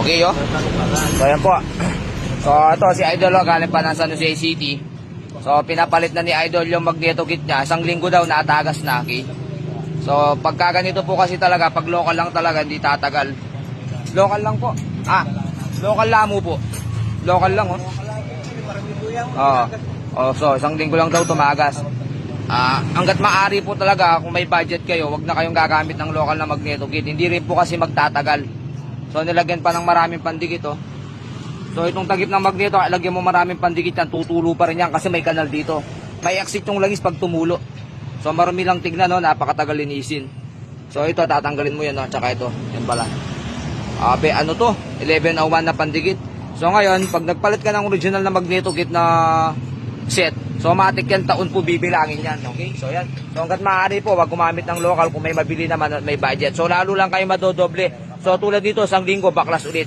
Okay, oh. So, ayan po. So, ito si Idol, oh, galing pa ng San Jose City. So, pinapalit na ni Idol yung magneto kit niya. Isang linggo daw, natagas na, okay? So, pagka ganito po kasi talaga, pag local lang talaga, hindi tatagal. Local lang po. Local lamo po. Local lang, oh. So, isang linggo lang daw tumagas. Hanggat maaari po talaga, kung may budget kayo, wag na kayong gagamit ng local na magneto kit. Hindi rin po kasi magtatagal. So, nilagyan pa ng maraming pandikit, oh. So, itong tagip ng magneto, lagyan mo maraming pandikit yan, tutulo pa rin yan kasi may kanal dito. May exit yung langis pag tumulo. So, marami lang tignan, no, napakatagal linisin. So, ito, tatanggalin mo yan, no, tsaka ito, yan pala. Ano to? 1101 na pandikit. So, ngayon, pag nagpalit ka ng original na magneto kit na set, so, matik yan, taon po bibilangin yan, okay? So, yan. So, hanggat maaari po, wag gumamit ng local kung may mabili naman at may budget. So, lalo lang kayo madodoble. So, tulad dito, isang linggo, baklas ulit.